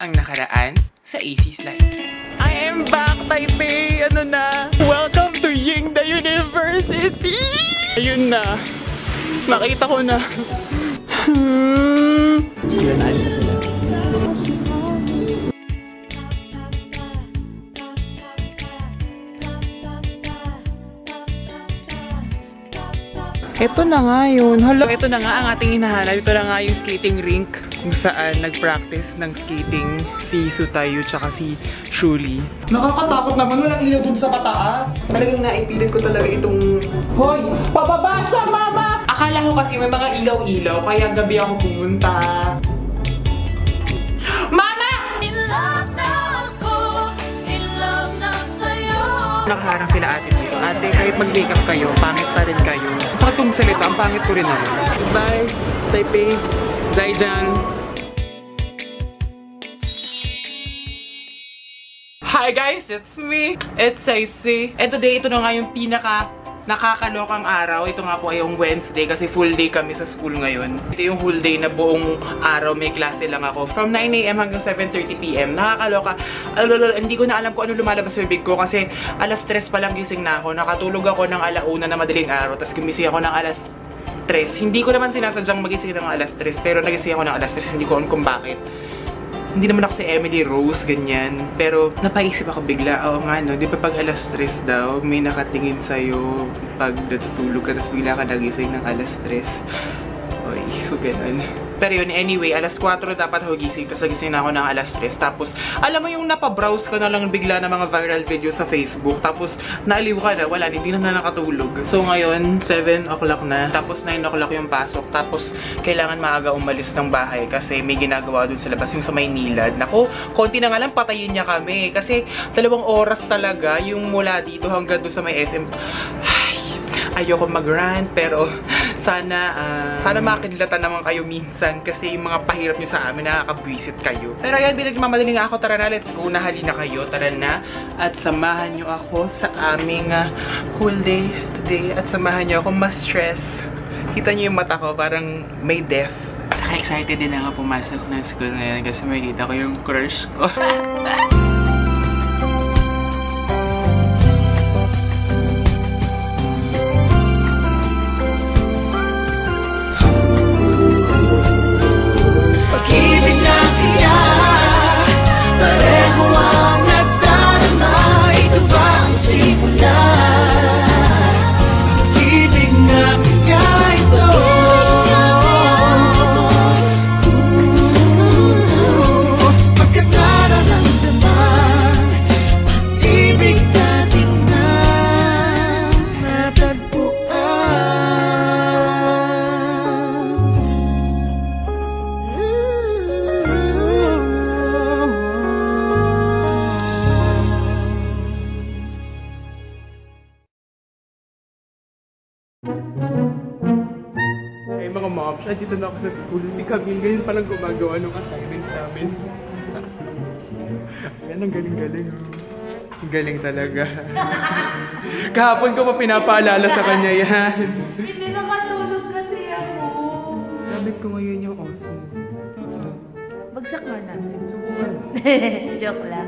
ang nakaraan sa AC's Life. I am back, Taipei! Ano na? Welcome to Yingda University! Ayun na. Nakita ko na. Ayun na, ayun na sila. Ito na nga yun. Hello. Ito na nga ang ating hinahanap. Ito na nga yung skating rink kung saan nag-practice ng skating si Sutayu tsaka si Shuli. Nakakatakot naman. Walang ilaw dun sa pataas. Talagang naipilit ko talaga itong... Hoy! Pababa siya, mama! Akala ko kasi may mga ilaw-ilaw kaya gabi ako pumunta. Mama! In love na ako, in love na sa'yo. Nakaharang sila ate dito. Ate, kahit mag-makeup kayo, pangit pa rin kayo. Sa katong salita, ang pangit ko rin naman. Goodbye, Taipei, Zaijian. Hi guys, it's me. It's Saisi. And today, ito na nga yung pinaka nakakalokang araw. Ito nga po ay yung Wednesday kasi full day kami sa school ngayon. Ito yung whole day na buong araw may klase lang ako. From 9 AM hanggang 7:30 PM. Nakakaloka. Hindi ko na alam kung ano lumalabas sa bibig ko kasi alas 3 pa lang gising na ako. Nakatulog ako ng alauna na madaling araw. Tapos gumising ako ng alas 3. Hindi ko naman sinasadyang magising ng alas 3. Pero nagising ako ng alas 3. Hindi ko alam kung bakit. Hindi naman ako si Emily Rose, ganyan. Pero napaisip ako bigla, oo nga no, di ba pag alas 3 daw, may nakatingin sa'yo pag natutulog ka, tapos bigla ka nagising ng alas 3. Oy, ganun. Pero yun, anyway, alas 4 dapat ako gising, tapos nagising na ako ng alas 3. Tapos, alam mo yung napabrowse ka na lang bigla ng mga viral video sa Facebook, tapos naaliw ka na, wala, hindi na nakatulog. So ngayon, 7 o'clock na, tapos 9 o'clock yung pasok, tapos kailangan maaga umalis ng bahay kasi may ginagawa dun sa labas, yung sa Maynilad. Nako, konti na nga lang patayin niya kami kasi 2 oras talaga yung mula dito hanggang dun sa may SM. Ayoko mag-rant, pero sana makidlatan naman kayo minsan kasi yung mga pahirap nyo sa amin, nakakabwisit kayo. Pero ayan, binagmamadaling ako, tara na, let's go, nahali na kayo, tara na. At samahan nyo ako sa aming whole day today at samahan nyo ako ma-stress. Kita nyo yung mata ko, parang may death. Saka excited din ako pumasok ng school ngayon kasi makikita ko yung crush ko. Ay mga moms, dito na ako sa school. Si Camille, ganyan palang gumagawa ng assignment namin. Yan, ang galing-galing. Ang galing talaga. Kahapon ko pa pinapaalala sa kanya yan. Hindi na matulog kasi ako. Gamit ko ngayon yung Osmo. Bagsak nga natin. Subukan mo. Joke lang.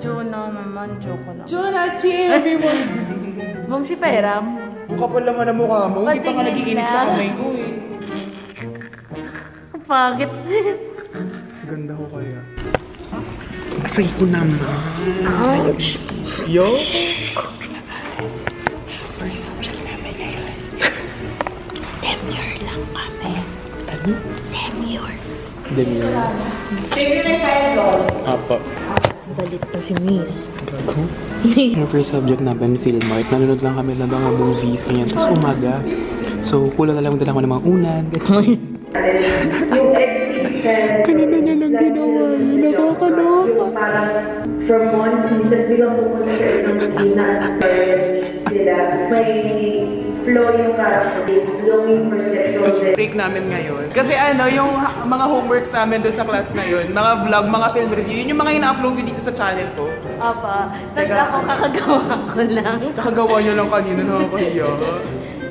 Jono naman, joke lang. Jonachi, everyone! Bong si Peram. Ang kapal naman ang mukha mo. Hindi pa nga nag-iinit sa kamay ko eh. Pagit. Ganda ko kaya. Aray ko naman. Ouch! Yo! First subject namin ngayon. Demure lang kami. Ano? Demure. Demure. Demure na tayo doon. Apa. Balit na si Miss. Gago. Yung first subject namin, film art. Nanonood lang kami ng mga movies, ganyan. Tapos umaga. So, kulang na lang dala ko ng mga unan. Kanina niya lang ginawa yun. Nakakaloka. From one scene, tapos biglang pupunta sa isang scene na sila. May flow yung character. Longing for sexual break namin ngayon. Kasi ano, yung mga homeworks namin doon sa class na yun, mga vlog, mga film review, yun yung mga ina-upload ko dito sa channel ko. Apa. Tapos ako kakagawa ko lang. Kakagawa nyo lang kanina, nakakahiya.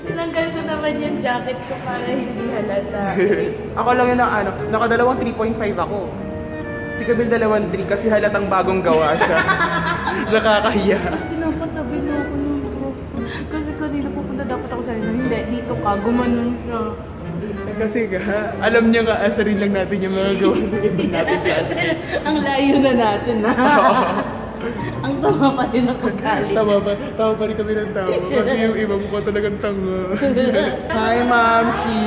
Tinanggal ko naman yung jacket ko para hindi halata. Ako lang yun ang ano, nakadalawang 3.5 ako. Si Camille 2-3 kasi halatang bagong gawa siya. Nakakahiya. Tapos pinapatabi na ako ng prof. Kasi kanina pupunta dapat ako sa inyo. Hindi, dito ka. Gumanon siya. Kasi nga, alam niya nga, asarin lang natin yung mga gawa ng iba natin klase. Ang layo na natin na. Ang sama pa rin ang ugali. Tama pa rin kami ng tama. Kasi yung iba mukha talagang tanga. Hi, Ma'am Shi!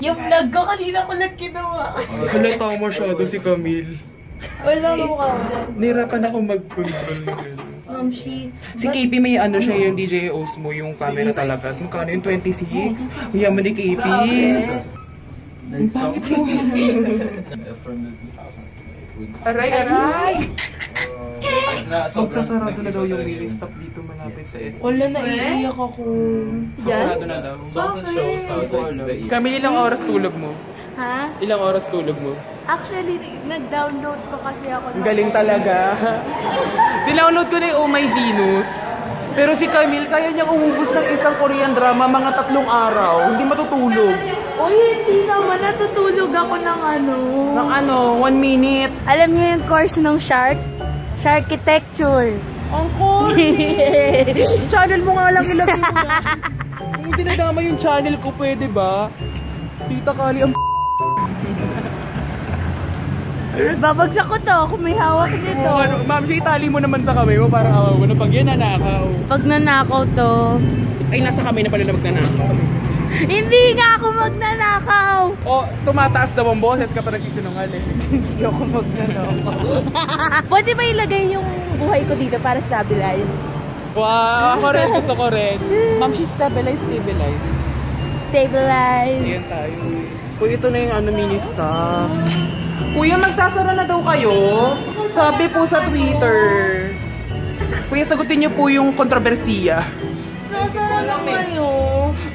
Yung vlog ko kanina ko lang ginawa. Halata masyado si Camille. Wala mo ka. Nahirapan ako mag-control ng Ma'am Shi. Si KP may ano siya yung DJ Osmo yung camera talaga. Magkano yung 26? Ang yaman ni KP. Ang pangit mo. Aray, aray! Magsasarado na daw yung Willy Stop dito malapit sa SM. Wala na iiyak ako. Sarado na daw. Hindi ko alam. Camille, ilang oras tulog mo? Ha? Ilang oras tulog mo? Actually, nag-download ko kasi ako. Ang galing talaga. Dinownload ko na yung Oh My Venus. Pero si Camille, kaya niyang umubos ng isang Korean drama mga 3 araw. Hindi matutulog. Uy, hindi naman. Natutulog ako ng ano. Ng ano, 1 minute. Alam niyo yung course ng Shark? Sharkitecture. Ang cool! Channel mo nga lang ilagay mo na. Kung dinadama yung channel ko, pwede ba? Tita Kali ang Babagsak ko to kung may hawak nito. Ma'am, siya itali mo naman sa kamay mo para awa mo na pag yan nanakaw. Pag nanakaw to. Ay, nasa kamay na pala na magnanakaw. Hindi nga ako magnanakaw. O, tumataas daw ang boses ka pa nagsisinungaling. Hindi ako magnanakaw. Pwede ba ilagay yung buhay ko dito para stabilize? Wow, ako rin. Gusto ko rin. Ma'am, she stabilize. Stabilize. Ayan tayo. Uy, ito na yung ano, mini-stop. Kuya, magsasara na daw kayo? Sabi po sa Twitter. Kuya, sagutin niyo po yung kontrobersiya. Sasara na kayo.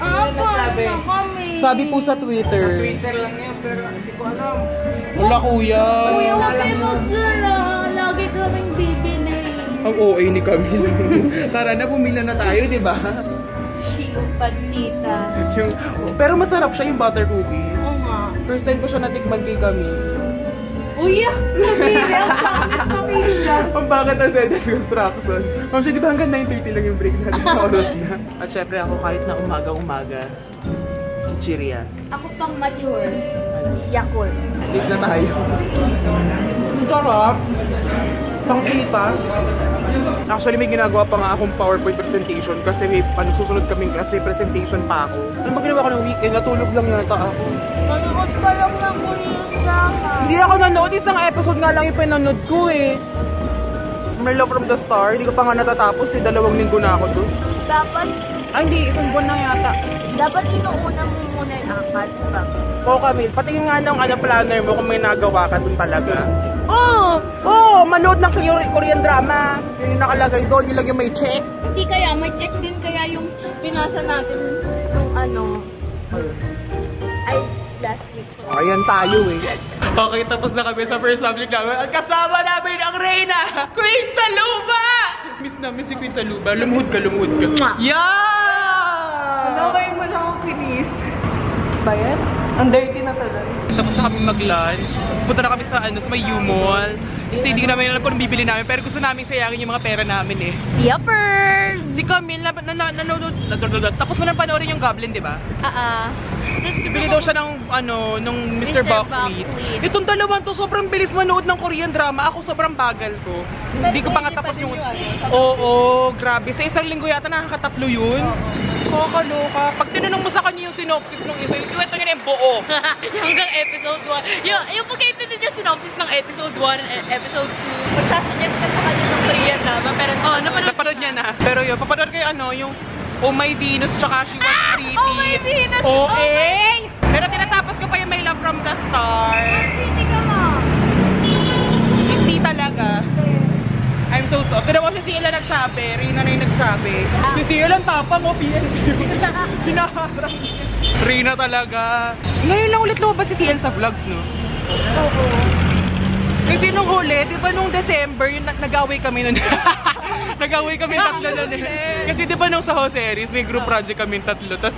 Sabi? Na kami. Sabi po sa Twitter. Sa Twitter lang yan, pero hindi ko alam. Wala, kuya. Kuya, huwag kayo magsara. Lagi kaming bibili. Ang OA ni Camille. Tara na, pumila na tayo, di ba? Yung panita. Pero masarap siya yung butter cookies. Oo nga. First time ko siya natikman kay Camille. Uyak! Ang bakit ang sentence construction. Ma'am, siya, di ba hanggang 9:30 lang yung break natin? Oras na. At syempre ako kahit na umaga-umaga, chichirya. Ako pang mature. Yakult. Wait na tayo. Sarap. Pangkita. Actually, may ginagawa pa nga akong PowerPoint presentation kasi may susunod kaming class, may presentation pa ako. Ano ba ginawa ko ng weekend? Natulog lang yata ako. Nanood ka lang ng Korean drama. Hindi ako nanood. Isang episode nga lang yung pinanood ko eh. Merlo from the Star. Hindi ko pa nga natatapos eh. 2 linggo na ako doon. Dapat, Ay, hindi. Isang buwan na yata. dapat inuuna mo muna yung ACADS ba? Oo, Camille. Pati nga ng planner mo kung may nagawa ka doon talaga. Oo! Oo, manood ng Korean drama. Yung nakalagay doon, yung lagay may check. Hindi kaya, may check din kaya yung pinasa natin yung ano. Ay, last week. Ayan tayo eh. Okay, tapos na kami sa first subject namin. At kasama namin ang Reyna, Queen Saluba! Miss namin si Queen Saluba. Lumuhod ka. Yeah! Laway mo lang akong kinis. Bayan? Ang dirty na talaga. Tapos na kami mag-lunch. Punta na kami sa may U-Mall. Kasi hindi namin alam kung bibili namin. Pero gusto namin sayangin yung mga pera namin eh. Yuppers! Si Camille, nanonood. Tapos mo nang panoorin yung Goblin, di ba? Bibili daw siya ng nung Mr. Buckwheat. Itong dalawang to, sobrang bilis manood ng Korean drama. Ako sobrang bagal ko. Hindi ko pa nga tapos yung... Oo, grabe. Sa isang linggo yata nakakatatlo yun. Kakaloka. Pag tinanong mo sa kanya yung synopsis ng isa, ikwento niya na yung buo. Hanggang episode 1. Yung pagkaintindi niya synopsis ng episode 1 and episode 2, magsasuggest ka sa kanya ng Korean drama. Pero napanood niya na. Pero yun, papanood kayo yung Oh My Venus tsaka She Was Pretty. Oh My Venus! Pero tinatapos ko pa yung My Love From The Star. Hindi ka mo. Hindi talaga. I'm so sorry. Pero si Ciel nagsabi, Rina na yung nagsabi. Si Ciel ang tapang mo, PNP. Hinaharap niya. Rina talaga. Ngayon lang ulit lumabas si Ciel sa vlogs, no? Oo. Kasi nung huli, di ba nung December, yung nag-away kami nun. Nag-away kami tatlo nun eh. Kasi di ba nung sa Ho series, may group project kami tatlo. Tapos,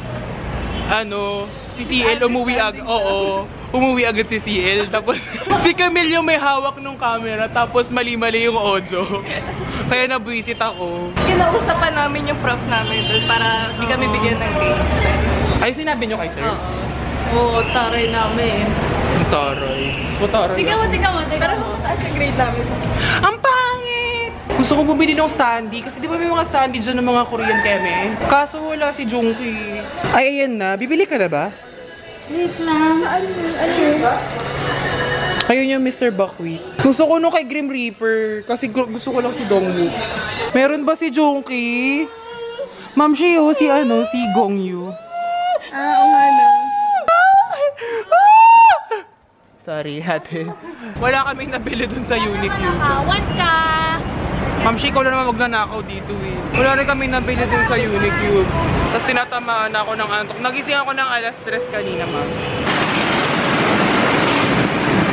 si CL umuwi agad. Oo. umuwi agad si CL. Tapos si Camille yung may hawak ng camera. Tapos mali-mali yung audio. Kaya nabwisit ako. Kinausapan namin yung prof namin doon para di kami bigyan ng grade. Ay, sinabi nyo kay sir? Oo, taray namin. Taray. Taray. Tingnan mo. Pero mataas yung grade namin. Ang pangit! Gusto ko bumili ng standee kasi di ba may mga standee dyan ng mga Korean keme? Kaso wala si Jungki. Ay, ayan na. Bibili ka na ba? Wait lang. Ano? Ayun yung Mr. Buckwheat. Gusto ko nung kay Grim Reaper kasi gusto ko lang si Dongwoo. Meron ba si Jungki? Ma'am Shio, si Gongyu. Oo nga no. Sorry, ate. Wala kaming nabili dun sa Uniqlo. Nakawan ka! Ma'am Shio, ikaw na naman magnanakaw dito eh. Wala rin kami nabili dun sa Uniqlo. Tapos sinatamaan ako ng antok. Nagising ako ng alas 3 kanina, ma'am.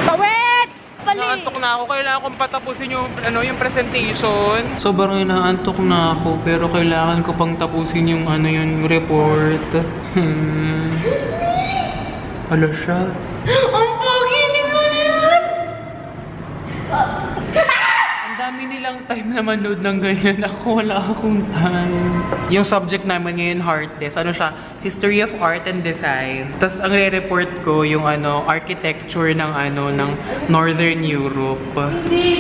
Pawet! Naantok na ako. Kailangan kong patapusin yung presentation. Sobrang inaantok na ako. Pero kailangan ko pang tapusin yung yung report. Hala siya. Ang pogi ni Sulisan! Ang dami nilang time na manood ng ganyan. Ako, wala akong time. Yung subject naman ngayon, Heart Desk. Ano siya? History of Art and Design. Tapos ang re-report ko yung architecture ng ng Northern Europe.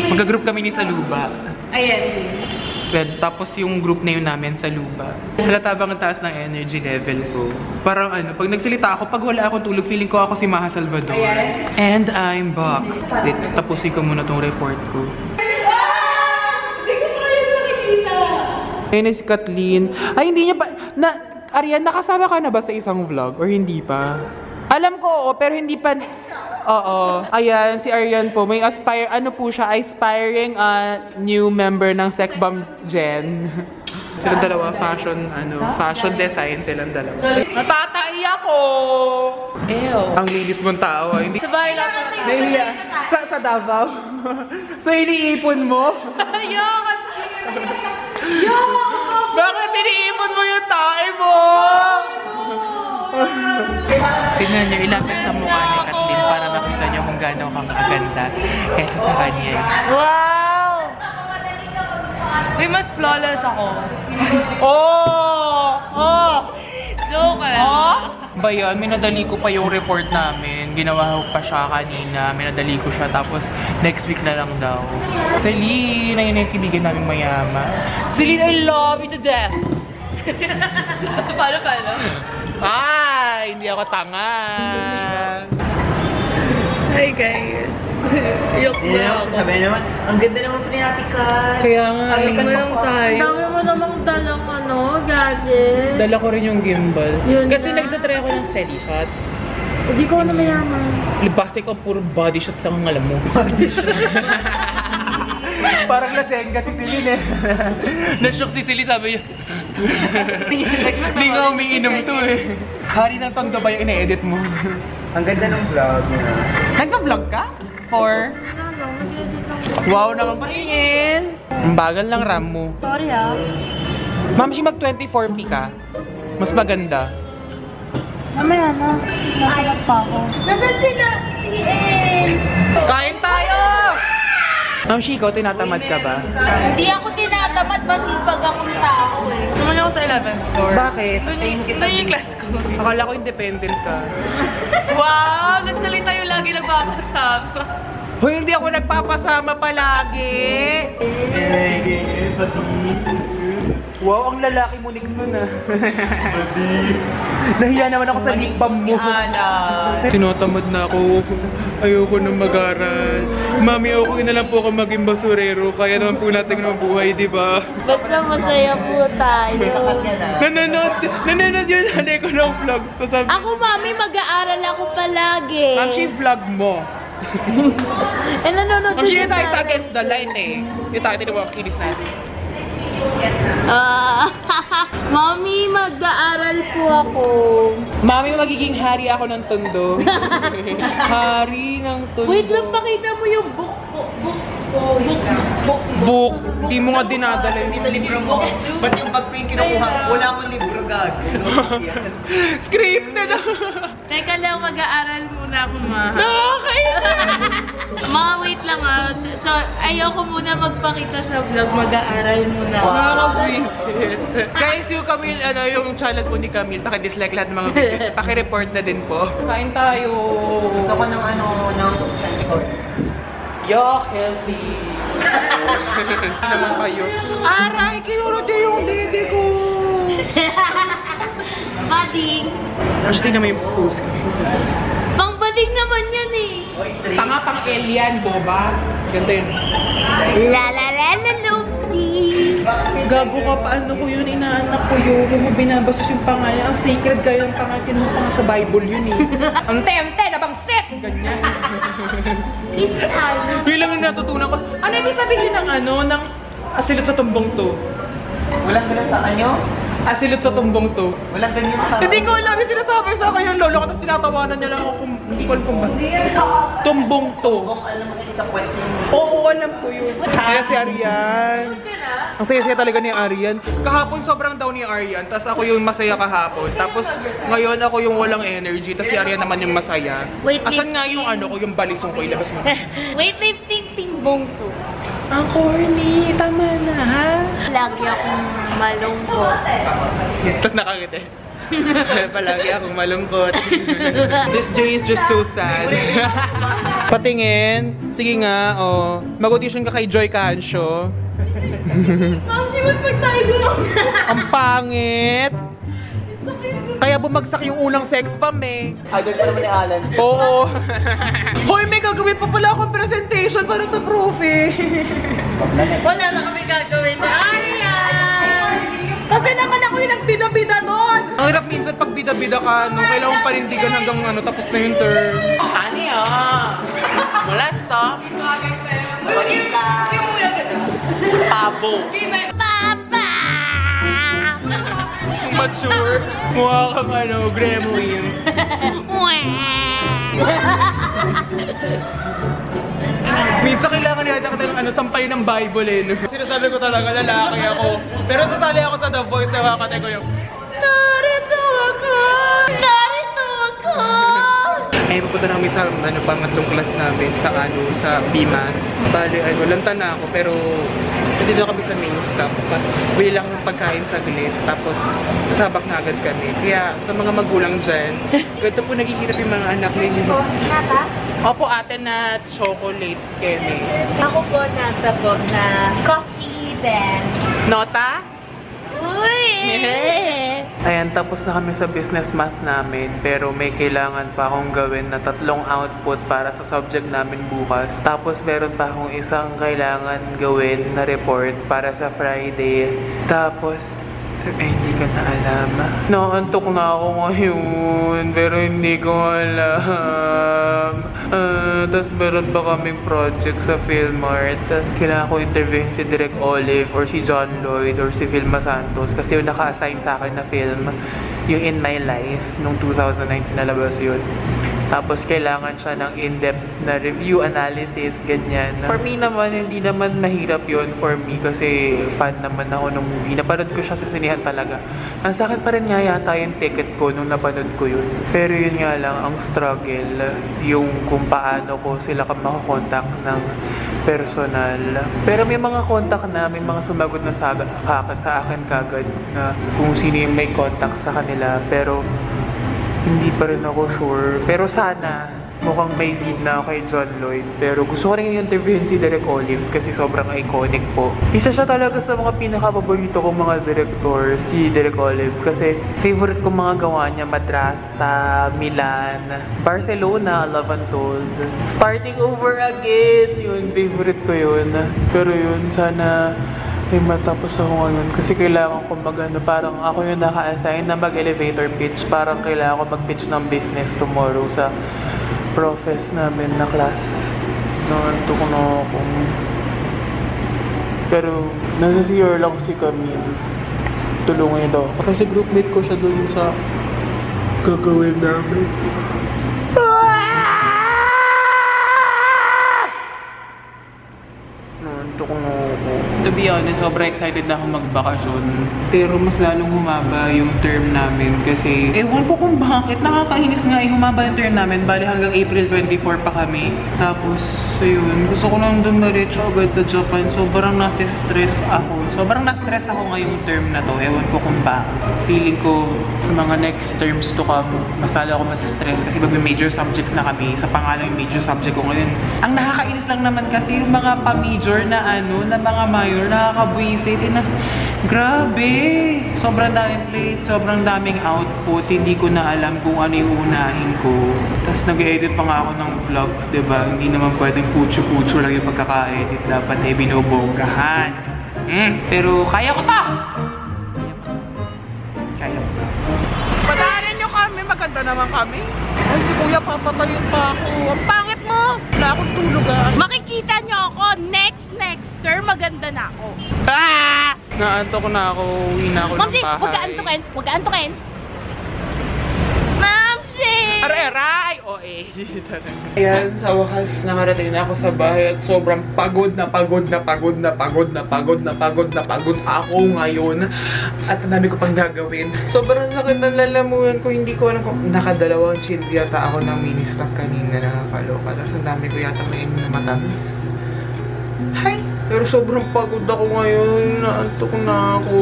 Magka-group kami ni Saluba. Ayan. Tapos yung group na yun namin sa Luba. Halata bang ang taas ng energy level ko? Parang pag nagsalita ako, pag wala akong tulog, feeling ko ako si Maha Salvador. Ayan. And I'm back. Wait, tapusin ko muna tong report ko. Hindi ko pa yun nakikita. Ayun si Kathleen. Ay, hindi niya pa... Arian, nakasama ka na ba sa isang vlog? Or hindi pa? Alam ko, oo, pero hindi pa... Oo. Ayan, si Arian po. May aspiring new member ng Sex Bomb Gen. Silang dalawa, fashion design silang dalawa. Natatai ako! Ew. Ang linis mong tao. Hindi... Sa bahay lang. Nahiya. Sa Davao? So, iniipon mo? Ayoko! Bakit iniipon mo yung tae mo? Tingnan nyo, ilapit sa mukha ni Kathleen para makita nyo kung gaano kang maganda kaysa sa kanya. Wow! Uy, mas flawless ako. Oh! Joke lang. Oh! Ba yan, minadali ko pa yung report namin. Ginawa ko pa siya kanina. Minadali ko siya. Tapos, next week na lang daw. Celine, ayun na yung kaibigan namin mayaman. Celine, I love you to death! Paano? Ay, hindi ako tanga. Hi guys. Ayoko Hindi naman sasabihin naman, ang ganda naman po ni Ate Kai. Kaya nga. Alikan mo pa. tayo. Dami mo namang dalang gadget. Dala ko rin yung gimbal. Yun Kasi na. nagtatry ako ng steady shot. Hindi ko na mayaman. Libastik ko, puro body shots lang ang alam mo. Body shot. Parang lasengga si Celine eh. Na-shock si Celine, sabi niya. Hindi nga umiinom to eh. Hari ng tondo ba yung ina-edit mo? Ang ganda ng vlog niya. Nagpa-vlog ka? For? Wow naman patingin! Ang bagal lang RAM mo. Sorry ah. Ma'am, si mag 24p ka. Mas maganda. Mamaya na. Nakalap pa ako. Nasaan sila? Si El! Kain tayo! Ma'am Shiko, tinatamad ka ba? Hindi ako tinatamad. Masipag akong tao eh. Naman ako sa 11th floor. Bakit? Doon yung class ko. Akala ko independent ka. Wow! Nagsaling tayo lagi nagpapasama. Hoy, hindi ako nagpapasama palagi! Wow, ang lalaki mo, Nixon ah. Nahiya naman ako sa lip balm mo. Tinotamad na ako. Ayoko na mag-aral. Mami, okay na lang po ako maging basurero. Kaya naman po natin ng buhay, di ba? Basta masaya po tayo. Nanonood yun nanay ko ng vlogs ko. Sabi, Ako, mami, mag-aaral ako palagi. Ma'am, vlog mo. Nanonood Ma'am, din tayo sa natin. Against the Light eh. Yung tayo, tinuwa ang kilis natin. Mommy, mag-aaral po ako. Mami, magiging hari ako ng tondo. Hari ng tondo. Wait lang, pakita mo yung books ko. Book. Di mo nga dinadala yung Dito libro mo. Ba't yung bag ko yung kinukuha? Wala akong libro, gag. scripted. Teka lang, mag-aaral muna ako, ma. Nakakainis. Ma, wait lang So, ayoko muna magpakita sa vlog. Mag-aaral muna ako. Nakakabwisit. Guys, yung Camille, yung channel po ni Camille, paki-dislike lahat ng mga videos. Paki-report na din po. Kain tayo. Gusto ko ng ng Yuck, healthy. Naman kayo. Aray, kinurot niya yung dede ko. Bading. Mas tingnan mo yung post ko. Pang bading naman yan eh. Tanga pang alien, boba. Ganda yun. La la la la loopsie. Gago ka, paano ko yun, inaanak ko yun. Yung mo binabasos yung pangalan. Ang sacred kayo yung pangalan. Kinuha pa nga sa Bible yun eh. Ante, nabangsit! Ganyan. Yun lang yung natutunan ko. Ano ibig sabihin ng ng asilot sa tumbong to? Walang ganun sa anyo? Asilot sa tumbong to. Walang ganyan sa... Hindi ko alam, yung sinasabi sa akin yung lolo ko, tapos tinatawanan niya lang ako kung hindi ko alam kung ba. Tumbong to. Kung alam mo kayo sa kwet yung... Oo, alam ko yun. Kaya si Arian. Ang saya-saya talaga ni Arian. Kahapon sobrang down ni Arian, tapos ako yung masaya kahapon. Tapos ngayon ako yung walang energy, tapos si Arian naman yung masaya. Wait, asan nga yung ko, yung balisong ko, ilabas mo. Weightlifting timbong to. Ang corny, tama na ha? Lagi akong malungkot. Tapos nakangiti. Palagi akong malungkot. This day is just so sad. Patingin. Sige nga, oh. Mag-audition ka kay Joy Cancio. Ma'am, siya magtayo lang. Ang pangit! Kaya bumagsak yung unang sex bomb eh. Idol pa naman ni Alan. Oo. Hoy, may gagawin pa pala akong presentation para sa prof eh. Wala na kami gagawin na. Kasi naman ako yung nagbida-bida doon. Ang hirap minsan pag bida-bida ka, kailangan panindigan hanggang tapos na yung term. Ani molesta. Tabo. Papa! Mature. Mukha kang gremlin. Minsan kailangan yata ka ng sampay ng Bible eh. Sinasabi ko talaga, lalaki ako. Pero sasali ako sa The Voice, nakakatay ko yung narito ako! Narito ako! Ay, pupunta na kami sa pangatlong class namin sa BMAS. Bali, lanta na ako, pero dito kami sa main stop. Bili lang ng pagkain saglit, tapos sabak na agad kami. Kaya sa mga magulang dyan, ganito po naghihirap yung mga anak ninyo. Nata? Opo, ate na chocolate keme. Ako po nata po na coffee then. Nota? Uy! Ayan, tapos na kami sa business math namin, pero may kailangan pa akong gawin na 3 output para sa subject namin bukas. Tapos meron pa akong isang kailangan gawin na report para sa Friday. Tapos, hindi ka na alam. Naantok na ako ngayon, pero hindi ko alam. Tapos meron pa kaming project sa Philmart. Kailangan ko interviewin si Direk Olive or si John Lloyd or si Vilma Santos kasi yung naka-assign sa akin na film, yung In My Life, nung 2019 nalabas yun. Tapos kailangan siya ng in-depth na review, analysis, ganyan. For me naman, hindi naman mahirap yun for me kasi fan naman ako ng movie. Napanood ko siya sa sinihan talaga. Nasa akin pa rin nga yata yung ticket ko nung napanood ko yun. Pero yun nga lang, ang struggle, yung kung paano ko sila makakontakt ng personal. Pero may mga contact na, may mga sumagot na sa akin kagad na kung sino yung may contact sa kanila. Pero hindi pa rin ako sure. Pero sana, mukhang may lead na ako kay John Lloyd. Pero gusto ko rin i-interviewin si Direk Olive kasi sobrang iconic po. Isa siya talaga sa mga pinaka-paborito kong mga director, si Direk Olive. Kasi favorite ko mga gawa niya, Madrasta, Milan, Barcelona, Love Untold. Starting Over Again, yun, favorite ko yun. Pero yun, sana may matapos ako ngayon kasi kailangan ko parang ako yung naka-assign na mag-elevator pitch. Parang kailangan ko mag-pitch ng business tomorrow sa profes namin na class. Nanto ko na akong Pero nasa CR lang si Camille. Tulungan niya daw ako. Kasi groupmate ko siya dun sa gagawin namin. Nanto ko na ako. To be honest, sobrang excited na ako magbakasyon. Pero mas lalong humaba yung term namin kasi ewan ko kung bakit. Nakakainis nga humaba yung term namin. Bali hanggang April 24 pa kami. Tapos, ayun, gusto ko lang dumiretso agad sa Japan. Sobrang nasa-stress ako. Sobrang na-stress ako ngayong term na to. Ewan ko kung bakit. Feeling ko sa mga next terms to come, mas lalo ako mas-stress kasi mag-major subjects na kami. Sa pangalan yung major subject ko ngayon. Ang nakakainis lang naman kasi yung mga pa-major na na mga minor, nakakabwisit. Grabe! Sobrang daming plate, sobrang daming output. Hindi ko na alam kung ano yung unahin ko. Tapos nag-edit pa nga ako ng vlogs, diba? Hindi naman pwedeng putyo-putyo lang yung pagkaka-edit. Dapat binobonggahan. Pero kaya ko to! Kaya ko to. Padaanan nyo kami, maganda naman kami. Ay, si Kuya, papatayin pa ako. Ang pangit mo! Wala akong tulugan. Makikita nyo ako next term, maganda na ako. Ah! Naantok na ako. Uwi na ako ng Mamsi, bahay. huwag ka antukin. Huwag ka antukin. Mamsi! Aray! O Ayan, sa wakas nakarating na ako sa bahay at sobrang pagod na pagod ako ngayon. At ang dami ko pang gagawin. Sobrang sakit ng lalamunan ko. Hindi ko alam kung nakadalawang chins yata ako ng mini snack kanina. Nakakaloka. Tapos ang dami ko yata ngayon na matamis. Hi! Pero sobrang pagod ako ngayon. Naantok na ako.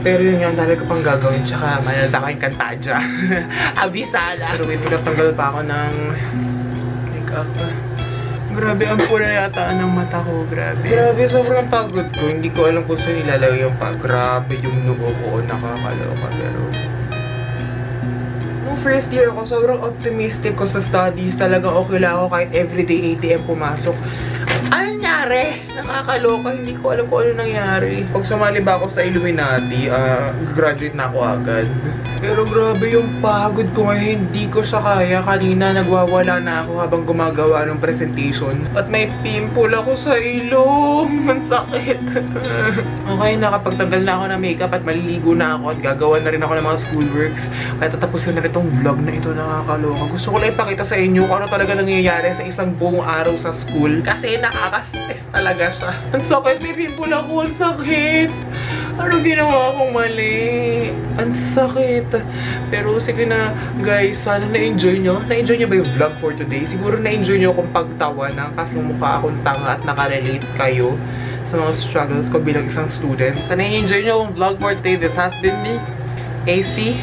Pero yun nga, dahil ko pang gagawin. Tsaka manalda kayong kantadya. Abisala. Pero wait, pinatanggal pa ako ng makeup. Grabe, ang pula yata ng mata ko. Grabe, sobrang pagod ko. Hindi ko alam kung saan nilalagay yung pag. Grabe yung nubo ko. Nakakaloka. Pero nung first year ako, sobrang optimistic ko sa studies. Talagang okay lang ako kahit everyday ATM pumasok. Ano nangyari? Nakakaloka. Hindi ko alam kung ano nangyari. Pag sumali ba ako sa Illuminati, graduate na ako agad. Pero grabe yung pagod ko ngayon. Hindi ko siya kaya. Kanina nagwawala na ako habang gumagawa ng presentation. At may pimple ako sa ilong. Ang sakit. Okay, nakapagtanggal na ako ng makeup at maliligo na ako at gagawa na rin ako ng mga schoolworks. Kaya tatapusin na rin itong vlog na ito. Nakakaloka. Gusto ko lang ipakita sa inyo kung ano talaga nangyayari sa isang buong araw sa school. Kasi nakaka-stress talaga siya. Ang sakit, may pimple ako. Ang sakit. Ano ginawa akong mali? Ang sakit. Pero sige na, guys. Sana na-enjoy nyo. Na-enjoy nyo ba yung vlog for today? Siguro na-enjoy nyo akong pagtawanan kasi mukha akong tanga at nakarelate kayo sa mga struggles ko bilang isang student. Sana na-enjoy nyo yung vlog for today. This has been me, AC,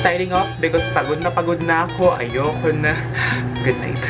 signing off because pagod na ako. Ayoko na. Good night.